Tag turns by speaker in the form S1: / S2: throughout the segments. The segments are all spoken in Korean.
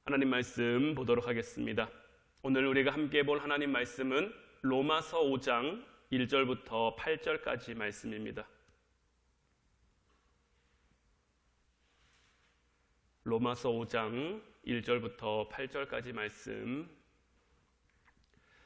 S1: 하나님 말씀 보도록 하겠습니다. 오늘 우리가 함께 볼 하나님 말씀은 로마서 5장 1절부터 8절까지 말씀입니다. 로마서 5장 1절부터 8절까지 말씀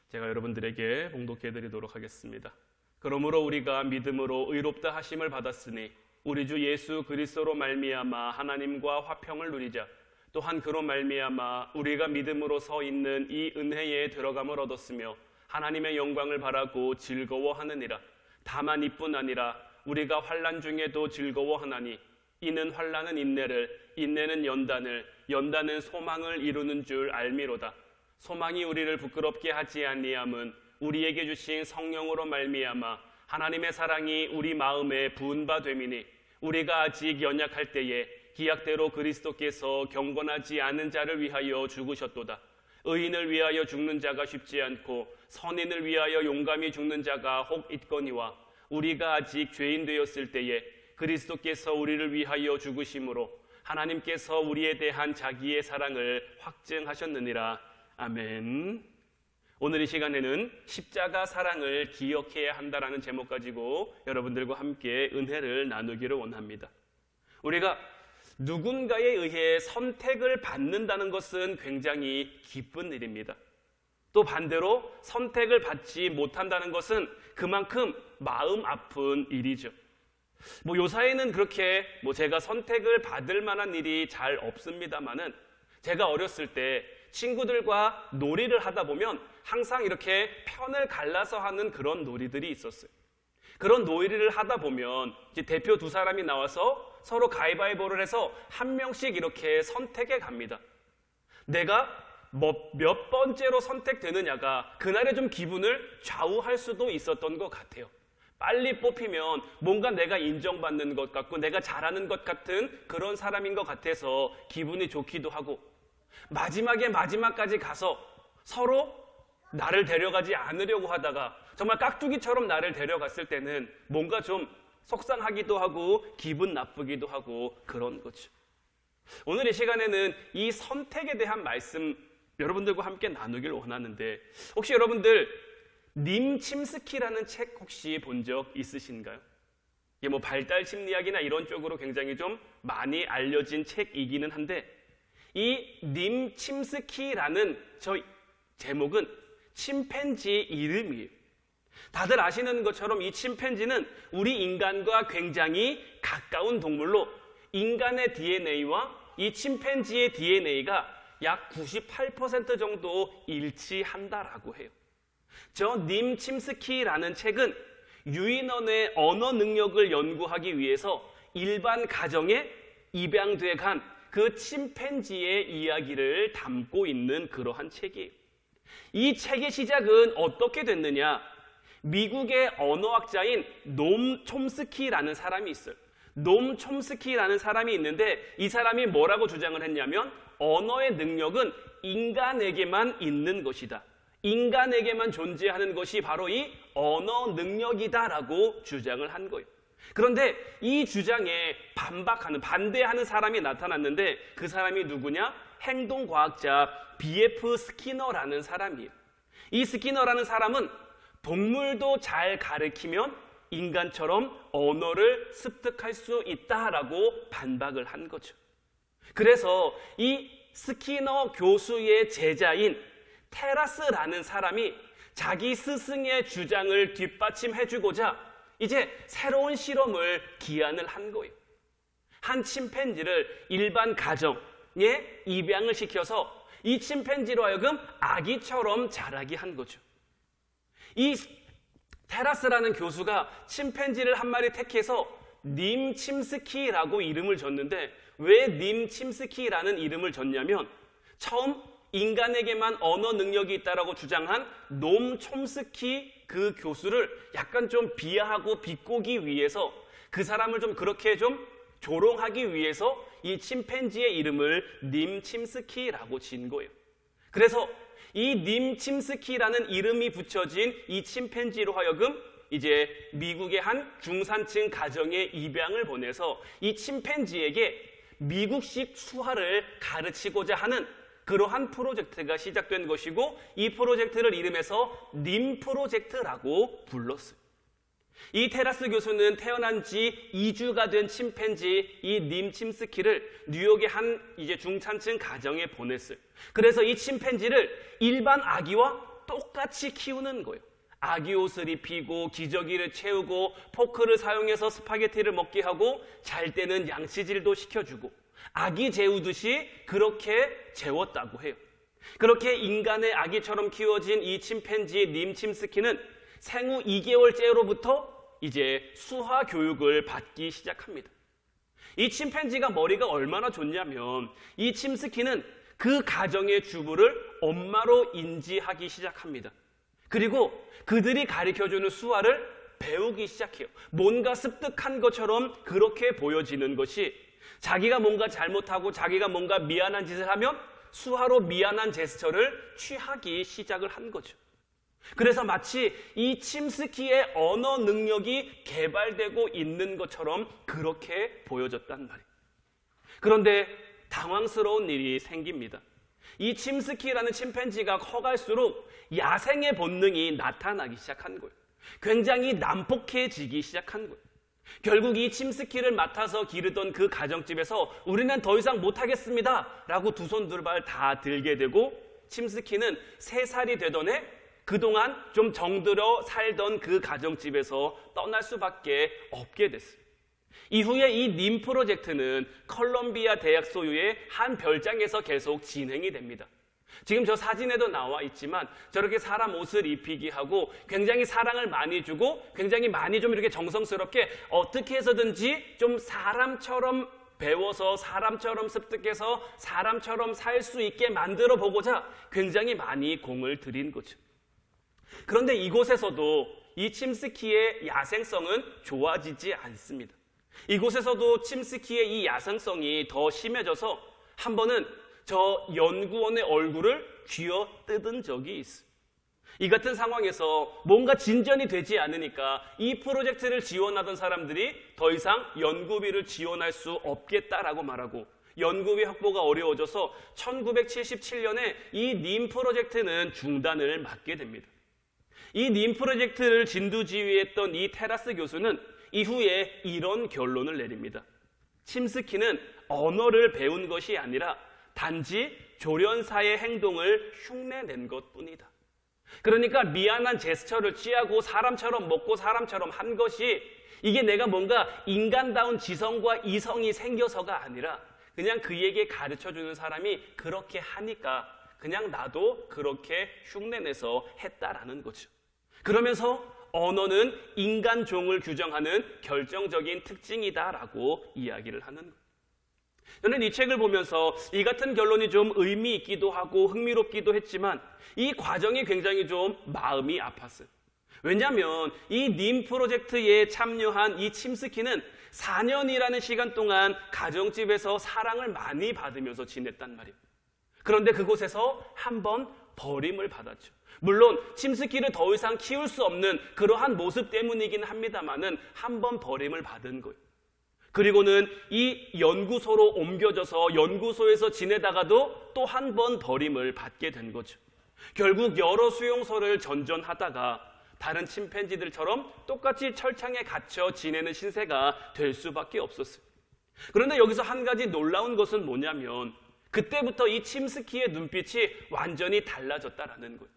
S1: 제가 여러분들에게 봉독해 드리도록 하겠습니다. 그러므로 우리가 믿음으로 의롭다 하심을 받았으니 우리 주 예수 그리스도로 말미암아 하나님과 화평을 누리자. 또한 그로 말미암아 우리가 믿음으로 서 있는 이 은혜에 들어감을 얻었으며 하나님의 영광을 바라고 즐거워하느니라. 다만 이뿐 아니라 우리가 환난 중에도 즐거워하나니 이는 환난은 인내를, 인내는 연단을, 연단은 소망을 이루는 줄 알미로다. 소망이 우리를 부끄럽게 하지 아니함은 우리에게 주신 성령으로 말미암아 하나님의 사랑이 우리 마음에 부은 바 됨이니 우리가 아직 연약할 때에 기약대로 그리스도께서 경건하지 않은 자를 위하여 죽으셨도다. 의인을 위하여 죽는 자가 쉽지 않고 선인을 위하여 용감히 죽는 자가 혹 있거니와 우리가 아직 죄인 되었을 때에 그리스도께서 우리를 위하여 죽으심으로 하나님께서 우리에 대한 자기의 사랑을 확증하셨느니라. 아멘. 오늘 이 시간에는 십자가 사랑을 기억해야 한다라는 제목 가지고 여러분들과 함께 은혜를 나누기를 원합니다. 우리가 누군가에 의해 선택을 받는다는 것은 굉장히 기쁜 일입니다. 또 반대로 선택을 받지 못한다는 것은 그만큼 마음 아픈 일이죠. 요 사이에는 그렇게 제가 선택을 받을 만한 일이 잘 없습니다만은 제가 어렸을 때 친구들과 놀이를 하다 보면 항상 이렇게 편을 갈라서 하는 그런 놀이들이 있었어요. 그런 놀이를 하다 보면 이제 대표 두 사람이 나와서 서로 가위바위보를 해서 한 명씩 이렇게 선택해 갑니다. 내가 몇 번째로 선택되느냐가 그날의 좀 기분을 좌우할 수도 있었던 것 같아요. 빨리 뽑히면 뭔가 내가 인정받는 것 같고 내가 잘하는 것 같은 그런 사람인 것 같아서 기분이 좋기도 하고, 마지막까지 가서 서로 나를 데려가지 않으려고 하다가 정말 깍두기처럼 나를 데려갔을 때는 뭔가 좀 속상하기도 하고 기분 나쁘기도 하고 그런 거죠. 오늘 이 시간에는 이 선택에 대한 말씀 여러분들과 함께 나누길 원하는데, 혹시 여러분들 님 침스키라는 책 혹시 본 적 있으신가요? 이게 발달 심리학이나 이런 쪽으로 굉장히 좀 많이 알려진 책이기는 한데, 이 님 침스키라는 저 제목은 침팬지 이름이에요. 다들 아시는 것처럼 이 침팬지는 우리 인간과 굉장히 가까운 동물로 인간의 DNA와 이 침팬지의 DNA가 약 98% 정도 일치한다라고 해요. 저 님 침스키라는 책은 유인원의 언어 능력을 연구하기 위해서 일반 가정에 입양돼 간 그 침팬지의 이야기를 담고 있는 그러한 책이에요. 이 책의 시작은 어떻게 됐느냐? 미국의 언어학자인 노엄 촘스키라는 사람이 있어요. 노엄 촘스키라는 사람이 있는데 이 사람이 뭐라고 주장을 했냐면 언어의 능력은 인간에게만 있는 것이다. 인간에게만 존재하는 것이 바로 이 언어 능력이다라고 주장을 한 거예요. 그런데 이 주장에 반대하는 사람이 나타났는데 그 사람이 누구냐? 행동과학자 B.F. 스키너라는 사람이에요. 이 스키너라는 사람은 동물도 잘 가르치면 인간처럼 언어를 습득할 수 있다라고 반박을 한 거죠. 그래서 이 스키너 교수의 제자인 테라스라는 사람이 자기 스승의 주장을 뒷받침해주고자 이제 새로운 실험을 기안을 한 거예요. 한 침팬지를 일반 가정에 입양을 시켜서 이 침팬지로 하여금 아기처럼 자라게 한 거죠. 이 테라스라는 교수가 침팬지를 한 마리 택해서 님 침스키라고 이름을 줬는데, 왜 님 침스키라는 이름을 줬냐면 처음 인간에게만 언어 능력이 있다라고 주장한 노엄 촘스키 그 교수를 약간 좀 비하하고 비꼬기 위해서, 그 사람을 좀 그렇게 좀 조롱하기 위해서 이 침팬지의 이름을 님 침스키라고 지은 거예요. 그래서 이 님 침스키라는 이름이 붙여진 이 침팬지로 하여금 이제 미국의 한 중산층 가정에 입양을 보내서 이 침팬지에게 미국식 수화를 가르치고자 하는 그러한 프로젝트가 시작된 것이고 이 프로젝트를 이름해서 님 프로젝트라고 불렀어요. 이 테라스 교수는 태어난 지 2주가 된 침팬지 이 님 침스키를 뉴욕의 한 이제 중산층 가정에 보냈어요. 그래서 이 침팬지를 일반 아기와 똑같이 키우는 거예요. 아기 옷을 입히고 기저귀를 채우고 포크를 사용해서 스파게티를 먹게 하고 잘 때는 양치질도 시켜주고 아기 재우듯이 그렇게 재웠다고 해요. 그렇게 인간의 아기처럼 키워진 이 침팬지 님 침스키는 생후 2개월째로부터 이제 수화 교육을 받기 시작합니다. 이 침팬지가 머리가 얼마나 좋냐면 이 침스키는 그 가정의 주부를 엄마로 인지하기 시작합니다. 그리고 그들이 가르쳐주는 수화를 배우기 시작해요. 뭔가 습득한 것처럼 그렇게 보여지는 것이 자기가 뭔가 잘못하고 자기가 뭔가 미안한 짓을 하면 수화로 미안한 제스처를 취하기 시작을 한 거죠. 그래서 마치 이 침스키의 언어 능력이 개발되고 있는 것처럼 그렇게 보여졌단 말이에요. 그런데 당황스러운 일이 생깁니다. 이 침스키라는 침팬지가 커갈수록 야생의 본능이 나타나기 시작한 거예요. 굉장히 난폭해지기 시작한 거예요. 결국 이 침스키를 맡아서 기르던 그 가정집에서 우리는 더 이상 못하겠습니다 라고 두 손 두 발 다 들게 되고 침스키는 3살이 되던 해 그동안 좀 정들어 살던 그 가정집에서 떠날 수밖에 없게 됐어요. 이후에 이 님 프로젝트는 컬럼비아 대학 소유의 한 별장에서 계속 진행이 됩니다. 지금 저 사진에도 나와 있지만 저렇게 사람 옷을 입히게 하고 굉장히 사랑을 많이 주고 굉장히 많이 좀 이렇게 정성스럽게 어떻게 해서든지 좀 사람처럼 배워서 사람처럼 습득해서 사람처럼 살 수 있게 만들어 보고자 굉장히 많이 공을 들인 거죠. 그런데 이곳에서도 이 침스키의 야생성은 좋아지지 않습니다. 이곳에서도 침스키의 이 야생성이 더 심해져서 한 번은 저 연구원의 얼굴을 쥐어 뜯은 적이 있어요. 이 같은 상황에서 뭔가 진전이 되지 않으니까 이 프로젝트를 지원하던 사람들이 더 이상 연구비를 지원할 수 없겠다라고 말하고 연구비 확보가 어려워져서 1977년에 이 님 프로젝트는 중단을 맞게 됩니다. 이 님 프로젝트를 진두지휘했던 이 테라스 교수는 이후에 이런 결론을 내립니다. 침스키는 언어를 배운 것이 아니라 단지 조련사의 행동을 흉내낸 것뿐이다. 그러니까 미안한 제스처를 취하고 사람처럼 먹고 사람처럼 한 것이 이게 내가 뭔가 인간다운 지성과 이성이 생겨서가 아니라 그냥 그에게 가르쳐주는 사람이 그렇게 하니까 그냥 나도 그렇게 흉내내서 했다라는 거죠. 그러면서 언어는 인간 종을 규정하는 결정적인 특징이다라고 이야기를 하는 거예요. 저는 이 책을 보면서 이 같은 결론이 좀 의미 있기도 하고 흥미롭기도 했지만 이 과정이 굉장히 좀 마음이 아팠어요. 왜냐하면 이 님 프로젝트에 참여한 이 침스키는 4년이라는 시간 동안 가정집에서 사랑을 많이 받으면서 지냈단 말이에요. 그런데 그곳에서 한 번 버림을 받았죠. 물론 침스키를 더 이상 키울 수 없는 그러한 모습 때문이긴 합니다만은 한 번 버림을 받은 거예요. 그리고는 이 연구소로 옮겨져서 연구소에서 지내다가도 또 한 번 버림을 받게 된 거죠. 결국 여러 수용소를 전전하다가 다른 침팬지들처럼 똑같이 철창에 갇혀 지내는 신세가 될 수밖에 없었어요. 그런데 여기서 한 가지 놀라운 것은 뭐냐면 그때부터 이 침스키의 눈빛이 완전히 달라졌다라는 거예요.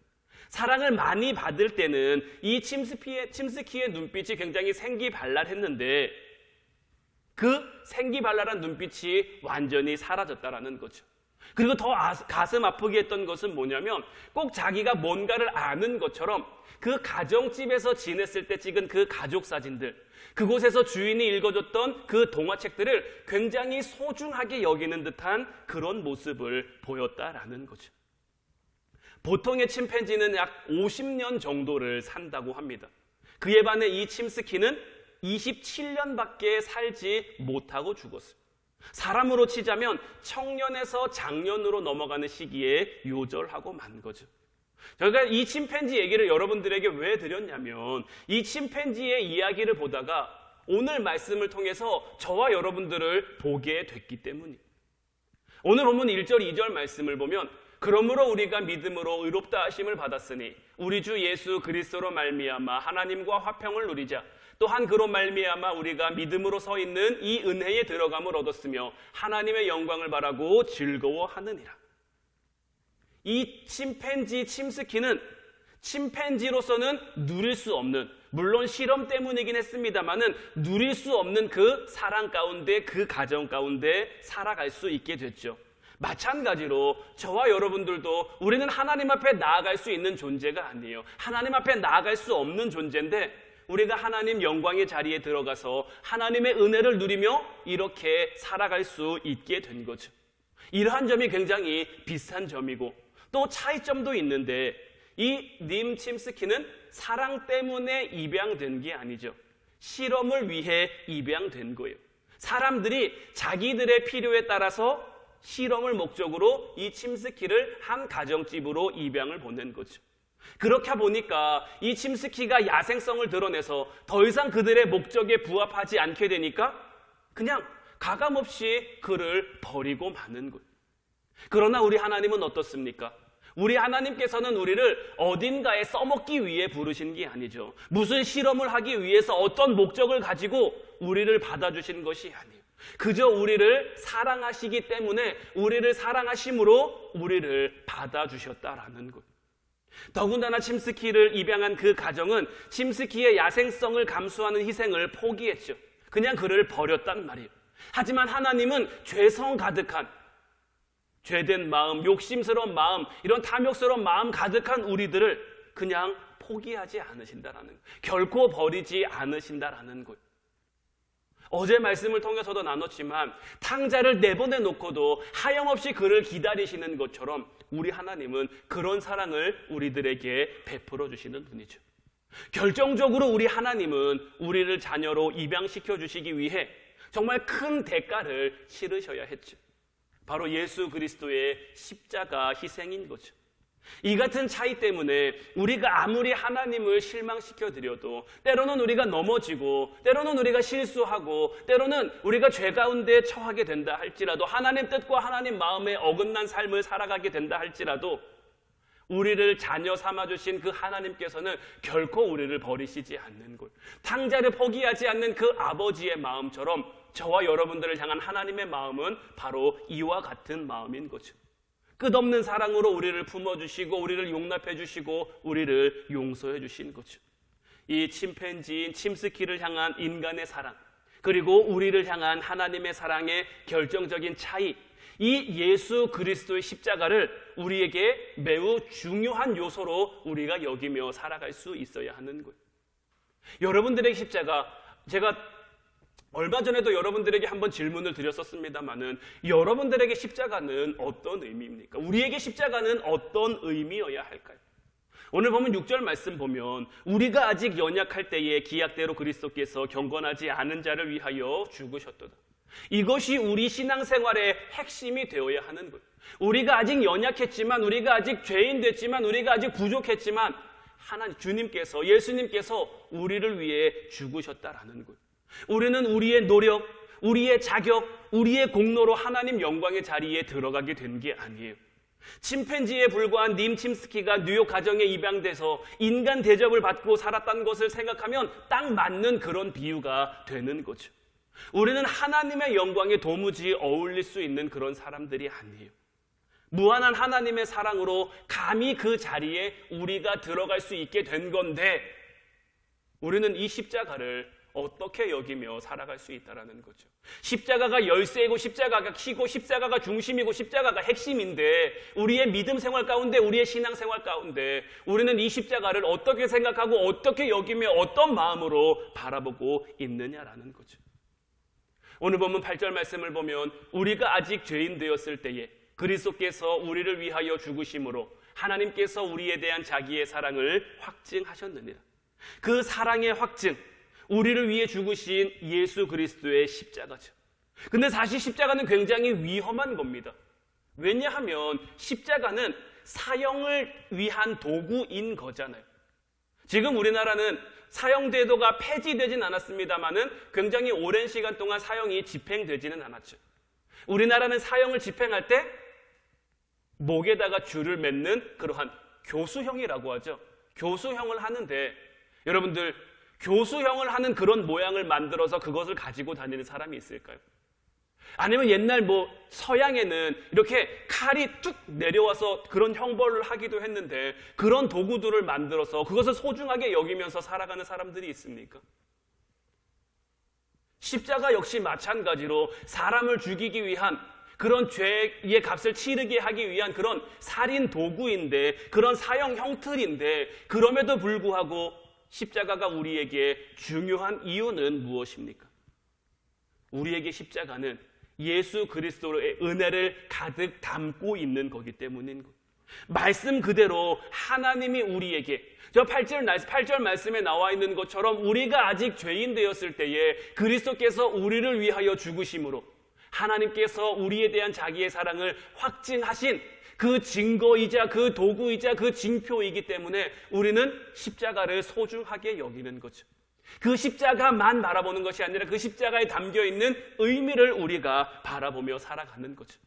S1: 사랑을 많이 받을 때는 이 침스키의 눈빛이 굉장히 생기발랄했는데 그 생기발랄한 눈빛이 완전히 사라졌다라는 거죠. 그리고 더 가슴 아프게 했던 것은 뭐냐면 꼭 자기가 뭔가를 아는 것처럼 그 가정집에서 지냈을 때 찍은 그 가족 사진들, 그곳에서 주인이 읽어줬던 그 동화책들을 굉장히 소중하게 여기는 듯한 그런 모습을 보였다라는 거죠. 보통의 침팬지는 약 50년 정도를 산다고 합니다. 그에 반해 이 침스키는 27년밖에 살지 못하고 죽었어요. 사람으로 치자면 청년에서 장년으로 넘어가는 시기에 요절하고 만 거죠. 저희가 이 침팬지 얘기를 여러분들에게 왜 드렸냐면 이 침팬지의 이야기를 보다가 오늘 말씀을 통해서 저와 여러분들을 보게 됐기 때문이에요. 오늘 본문 1절, 2절 말씀을 보면 그러므로 우리가 믿음으로 의롭다 하심을 받았으니 우리 주 예수 그리스도로 말미암아 하나님과 화평을 누리자. 또한 그로 말미암아 우리가 믿음으로 서 있는 이 은혜에 들어감을 얻었으며 하나님의 영광을 바라고 즐거워하느니라. 이 침팬지 침스키는 침팬지로서는 누릴 수 없는, 물론 실험 때문이긴 했습니다만은 누릴 수 없는 그 사랑 가운데, 그 가정 가운데 살아갈 수 있게 됐죠. 마찬가지로 저와 여러분들도 우리는 하나님 앞에 나아갈 수 있는 존재가 아니에요. 하나님 앞에 나아갈 수 없는 존재인데 우리가 하나님 영광의 자리에 들어가서 하나님의 은혜를 누리며 이렇게 살아갈 수 있게 된 거죠. 이러한 점이 굉장히 비슷한 점이고 또 차이점도 있는데 이 님 침스키는 사랑 때문에 입양된 게 아니죠. 실험을 위해 입양된 거예요. 사람들이 자기들의 필요에 따라서 실험을 목적으로 이 침스키를 한 가정집으로 입양을 보낸 거죠. 그렇게 보니까 이 침스키가 야생성을 드러내서 더 이상 그들의 목적에 부합하지 않게 되니까 그냥 가감없이 그를 버리고 마는 거예요. 그러나 우리 하나님은 어떻습니까? 우리 하나님께서는 우리를 어딘가에 써먹기 위해 부르신 게 아니죠. 무슨 실험을 하기 위해서 어떤 목적을 가지고 우리를 받아주신 것이 아니에요. 그저 우리를 사랑하시기 때문에 우리를 사랑하심으로 우리를 받아주셨다라는 것. 더군다나 침스키를 입양한 그 가정은 침스키의 야생성을 감수하는 희생을 포기했죠. 그냥 그를 버렸단 말이에요. 하지만 하나님은 죄성 가득한, 죄된 마음, 욕심스러운 마음, 이런 탐욕스러운 마음 가득한 우리들을 그냥 포기하지 않으신다라는 거예요. 결코 버리지 않으신다라는 거예요. 어제 말씀을 통해서도 나눴지만 탕자를 내보내놓고도 하염없이 그를 기다리시는 것처럼 우리 하나님은 그런 사랑을 우리들에게 베풀어 주시는 분이죠. 결정적으로 우리 하나님은 우리를 자녀로 입양시켜 주시기 위해 정말 큰 대가를 치르셔야 했죠. 바로 예수 그리스도의 십자가 희생인 거죠. 이 같은 차이 때문에 우리가 아무리 하나님을 실망시켜드려도 때로는 우리가 넘어지고 때로는 우리가 실수하고 때로는 우리가 죄 가운데 처하게 된다 할지라도 하나님 뜻과 하나님 마음에 어긋난 삶을 살아가게 된다 할지라도 우리를 자녀 삼아주신 그 하나님께서는 결코 우리를 버리시지 않는 것. 탕자를 포기하지 않는 그 아버지의 마음처럼 저와 여러분들을 향한 하나님의 마음은 바로 이와 같은 마음인 거죠. 끝없는 사랑으로 우리를 품어주시고 우리를 용납해 주시고 우리를 용서해 주신 거죠. 이 침팬지인 침스키를 향한 인간의 사랑, 그리고 우리를 향한 하나님의 사랑의 결정적인 차이, 이 예수 그리스도의 십자가를 우리에게 매우 중요한 요소로 우리가 여기며 살아갈 수 있어야 하는 거예요. 여러분들의 십자가, 제가 얼마 전에도 여러분들에게 한번 질문을 드렸었습니다마는 여러분들에게 십자가는 어떤 의미입니까? 우리에게 십자가는 어떤 의미여야 할까요? 오늘 보면 6절 말씀 보면 우리가 아직 연약할 때에 기약대로 그리스도께서 경건하지 않은 자를 위하여 죽으셨도다. 이것이 우리 신앙생활의 핵심이 되어야 하는 거예요. 우리가 아직 연약했지만, 우리가 아직 죄인 됐지만, 우리가 아직 부족했지만 하나님, 주님께서, 예수님께서 우리를 위해 죽으셨다라는 거예요. 우리는 우리의 노력, 우리의 자격, 우리의 공로로 하나님 영광의 자리에 들어가게 된 게 아니에요. 침팬지에 불과한 님 침스키가 뉴욕 가정에 입양돼서 인간 대접을 받고 살았다는 것을 생각하면 딱 맞는 그런 비유가 되는 거죠. 우리는 하나님의 영광에 도무지 어울릴 수 있는 그런 사람들이 아니에요. 무한한 하나님의 사랑으로 감히 그 자리에 우리가 들어갈 수 있게 된 건데 우리는 이 십자가를 어떻게 여기며 살아갈 수 있다라는 거죠. 십자가가 열쇠이고 십자가가 키고 십자가가 중심이고 십자가가 핵심인데 우리의 믿음 생활 가운데, 우리의 신앙 생활 가운데 우리는 이 십자가를 어떻게 생각하고 어떻게 여기며 어떤 마음으로 바라보고 있느냐라는 거죠. 오늘 본문 8절 말씀을 보면 우리가 아직 죄인 되었을 때에 그리스도께서 우리를 위하여 죽으심으로 하나님께서 우리에 대한 자기의 사랑을 확증하셨느니라. 그 사랑의 확증, 우리를 위해 죽으신 예수 그리스도의 십자가죠. 근데 사실 십자가는 굉장히 위험한 겁니다. 왜냐하면 십자가는 사형을 위한 도구인 거잖아요. 지금 우리나라는 사형제도가 폐지되진 않았습니다만은 굉장히 오랜 시간 동안 사형이 집행되지는 않았죠. 우리나라는 사형을 집행할 때 목에다가 줄을 맺는 그러한 교수형이라고 하죠. 교수형을 하는데 여러분들 교수형을 하는 그런 모양을 만들어서 그것을 가지고 다니는 사람이 있을까요? 아니면 옛날 서양에는 이렇게 칼이 뚝 내려와서 그런 형벌을 하기도 했는데 그런 도구들을 만들어서 그것을 소중하게 여기면서 살아가는 사람들이 있습니까? 십자가 역시 마찬가지로 사람을 죽이기 위한 그런 죄의 값을 치르게 하기 위한 그런 살인 도구인데 그런 사형 형틀인데 그럼에도 불구하고 십자가가 우리에게 중요한 이유는 무엇입니까? 우리에게 십자가는 예수 그리스도의 은혜를 가득 담고 있는 거기 때문인 거예요. 말씀 그대로 하나님이 우리에게 저 8절 말씀에 나와 있는 것처럼 우리가 아직 죄인 되었을 때에 그리스도께서 우리를 위하여 죽으심으로 하나님께서 우리에 대한 자기의 사랑을 확증하신 그 증거이자 그 도구이자 그 징표이기 때문에 우리는 십자가를 소중하게 여기는 거죠. 그 십자가만 바라보는 것이 아니라 그 십자가에 담겨있는 의미를 우리가 바라보며 살아가는 거죠.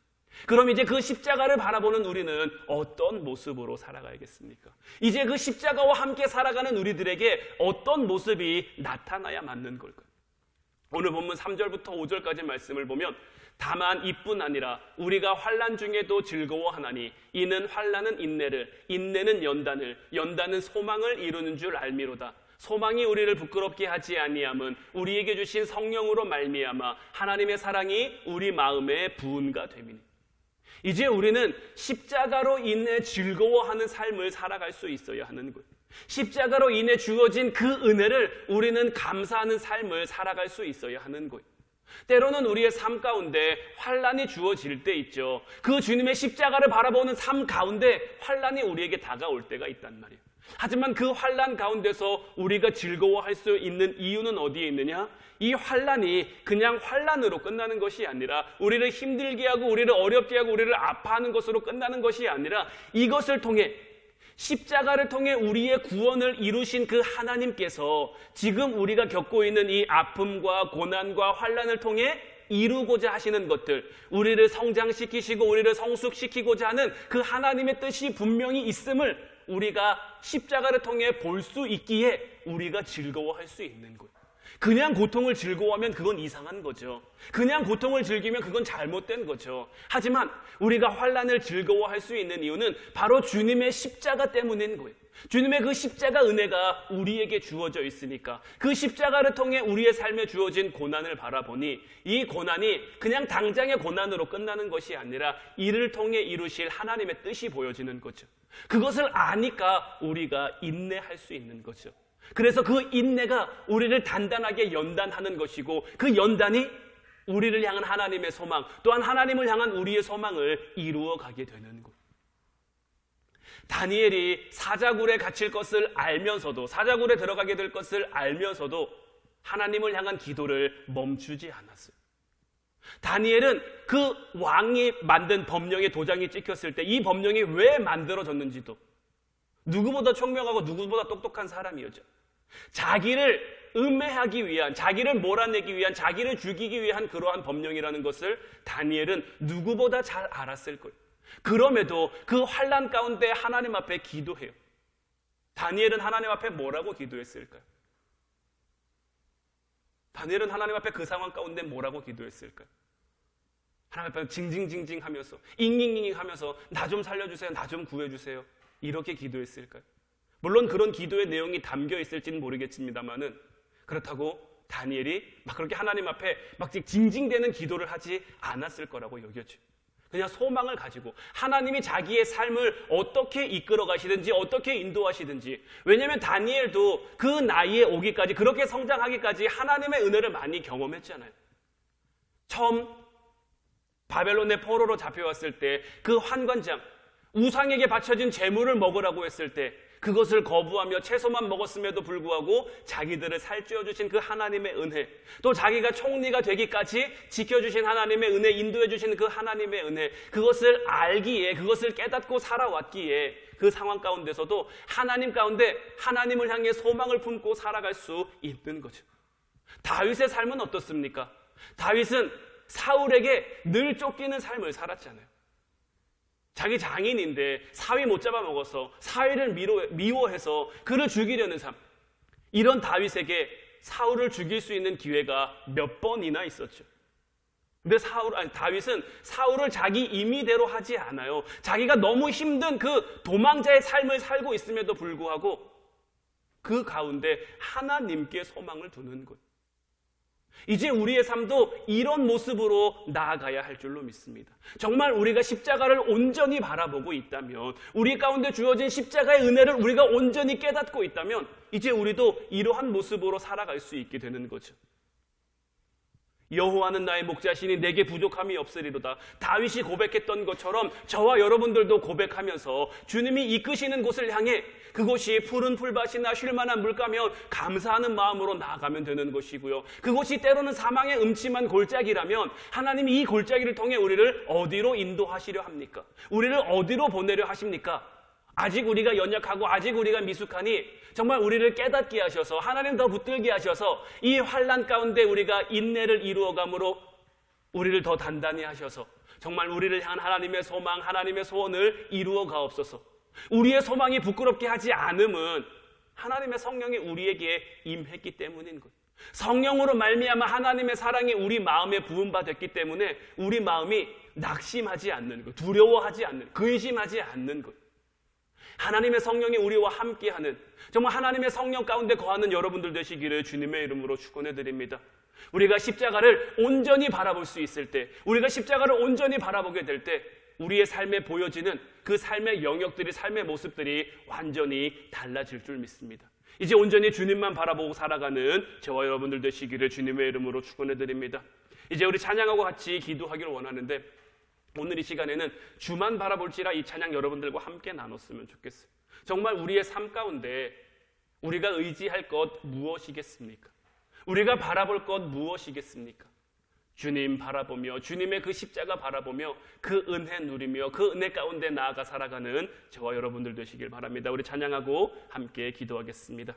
S1: 그럼 이제 그 십자가를 바라보는 우리는 어떤 모습으로 살아가야겠습니까? 이제 그 십자가와 함께 살아가는 우리들에게 어떤 모습이 나타나야 맞는 걸까요? 오늘 본문 3절부터 5절까지 말씀을 보면 다만 이뿐 아니라 우리가 환난 중에도 즐거워하나니 이는 환난은 인내를 인내는 연단을 연단은 소망을 이루는 줄 알미로다. 소망이 우리를 부끄럽게 하지 아니함은 우리에게 주신 성령으로 말미암아 하나님의 사랑이 우리 마음에 부은가 됨이니. 이제 우리는 십자가로 인해 즐거워하는 삶을 살아갈 수 있어야 하는 거예요. 십자가로 인해 주어진 그 은혜를 우리는 감사하는 삶을 살아갈 수 있어야 하는 거예요. 때로는 우리의 삶 가운데 환난이 주어질 때 있죠. 그 주님의 십자가를 바라보는 삶 가운데 환난이 우리에게 다가올 때가 있단 말이에요. 하지만 그 환난 가운데서 우리가 즐거워할 수 있는 이유는 어디에 있느냐? 이 환난이 그냥 환난으로 끝나는 것이 아니라 우리를 힘들게 하고 우리를 어렵게 하고 우리를 아파하는 것으로 끝나는 것이 아니라 이것을 통해 십자가를 통해 우리의 구원을 이루신 그 하나님께서 지금 우리가 겪고 있는 이 아픔과 고난과 환난을 통해 이루고자 하시는 것들, 우리를 성장시키시고 우리를 성숙시키고자 하는 그 하나님의 뜻이 분명히 있음을 우리가 십자가를 통해 볼 수 있기에 우리가 즐거워할 수 있는 거예요. 그냥 고통을 즐거워하면 그건 이상한 거죠. 그냥 고통을 즐기면 그건 잘못된 거죠. 하지만 우리가 환난을 즐거워할 수 있는 이유는 바로 주님의 십자가 때문인 거예요. 주님의 그 십자가 은혜가 우리에게 주어져 있으니까 그 십자가를 통해 우리의 삶에 주어진 고난을 바라보니 이 고난이 그냥 당장의 고난으로 끝나는 것이 아니라 이를 통해 이루실 하나님의 뜻이 보여지는 거죠. 그것을 아니까 우리가 인내할 수 있는 거죠. 그래서 그 인내가 우리를 단단하게 연단하는 것이고 그 연단이 우리를 향한 하나님의 소망 또한 하나님을 향한 우리의 소망을 이루어가게 되는 것. 다니엘이 사자굴에 갇힐 것을 알면서도 사자굴에 들어가게 될 것을 알면서도 하나님을 향한 기도를 멈추지 않았어요. 다니엘은 그 왕이 만든 법령의 도장이 찍혔을 때 이 법령이 왜 만들어졌는지도 누구보다 총명하고 누구보다 똑똑한 사람이었죠. 자기를 음해하기 위한, 자기를 몰아내기 위한, 자기를 죽이기 위한 그러한 법령이라는 것을 다니엘은 누구보다 잘 알았을 거예요. 그럼에도 그 환난 가운데 하나님 앞에 기도해요. 다니엘은 하나님 앞에 뭐라고 기도했을까요? 다니엘은 하나님 앞에 그 상황 가운데 뭐라고 기도했을까요? 하나님 앞에 징징징징 하면서 잉잉잉 하면서 나 좀 살려주세요, 나 좀 구해주세요 이렇게 기도했을까요? 물론 그런 기도의 내용이 담겨 있을지는 모르겠습니다만은 그렇다고 다니엘이 막 그렇게 하나님 앞에 막 징징대는 기도를 하지 않았을 거라고 여겼죠. 그냥 소망을 가지고 하나님이 자기의 삶을 어떻게 이끌어 가시든지 어떻게 인도하시든지. 왜냐하면 다니엘도 그 나이에 오기까지 그렇게 성장하기까지 하나님의 은혜를 많이 경험했잖아요. 처음 바벨론의 포로로 잡혀왔을 때 그 환관장 우상에게 바쳐진 제물을 먹으라고 했을 때 그것을 거부하며 채소만 먹었음에도 불구하고 자기들을 살찌워주신 그 하나님의 은혜, 또 자기가 총리가 되기까지 지켜주신 하나님의 은혜, 인도해주신 그 하나님의 은혜, 그것을 알기에, 그것을 깨닫고 살아왔기에 그 상황 가운데서도 하나님 가운데 하나님을 향해 소망을 품고 살아갈 수 있는 거죠. 다윗의 삶은 어떻습니까? 다윗은 사울에게 늘 쫓기는 삶을 살았잖아요. 자기 장인인데 사위 못 잡아먹어서 사위를 미워해서 그를 죽이려는 삶. 이런 다윗에게 사울을 죽일 수 있는 기회가 몇 번이나 있었죠. 근데 다윗은 사울을 자기 임의대로 하지 않아요. 자기가 너무 힘든 그 도망자의 삶을 살고 있음에도 불구하고 그 가운데 하나님께 소망을 두는 것. 이제 우리의 삶도 이런 모습으로 나아가야 할 줄로 믿습니다. 정말 우리가 십자가를 온전히 바라보고 있다면, 우리 가운데 주어진 십자가의 은혜를 우리가 온전히 깨닫고 있다면 이제 우리도 이러한 모습으로 살아갈 수 있게 되는 거죠. 여호와는 나의 목자시니 내게 부족함이 없으리로다. 다윗이 고백했던 것처럼 저와 여러분들도 고백하면서 주님이 이끄시는 곳을 향해, 그곳이 푸른 풀밭이나 쉴만한 물가면 감사하는 마음으로 나아가면 되는 것이고요, 그곳이 때로는 사망의 음침한 골짜기라면 하나님이 이 골짜기를 통해 우리를 어디로 인도하시려 합니까? 우리를 어디로 보내려 하십니까? 아직 우리가 연약하고 아직 우리가 미숙하니 정말 우리를 깨닫게 하셔서, 하나님 더 붙들게 하셔서 이 환난 가운데 우리가 인내를 이루어감으로 우리를 더 단단히 하셔서 정말 우리를 향한 하나님의 소망, 하나님의 소원을 이루어 가옵소서. 우리의 소망이 부끄럽게 하지 않음은 하나님의 성령이 우리에게 임했기 때문인 것. 성령으로 말미암아 하나님의 사랑이 우리 마음에 부음받았기 때문에 우리 마음이 낙심하지 않는 것, 두려워하지 않는, 근심하지 않는 것. 하나님의 성령이 우리와 함께하는, 정말 하나님의 성령 가운데 거하는 여러분들 되시기를 주님의 이름으로 축원해 드립니다. 우리가 십자가를 온전히 바라볼 수 있을 때, 우리가 십자가를 온전히 바라보게 될 때 우리의 삶에 보여지는 그 삶의 영역들이, 삶의 모습들이 완전히 달라질 줄 믿습니다. 이제 온전히 주님만 바라보고 살아가는 저와 여러분들 되시기를 주님의 이름으로 축원해 드립니다. 이제 우리 찬양하고 같이 기도하기를 원하는데, 오늘 이 시간에는 주만 바라볼지라 이 찬양 여러분들과 함께 나눴으면 좋겠어요. 정말 우리의 삶 가운데 우리가 의지할 것 무엇이겠습니까? 우리가 바라볼 것 무엇이겠습니까? 주님 바라보며, 주님의 그 십자가 바라보며 그 은혜 누리며 그 은혜 가운데 나아가 살아가는 저와 여러분들 되시길 바랍니다. 우리 찬양하고 함께 기도하겠습니다.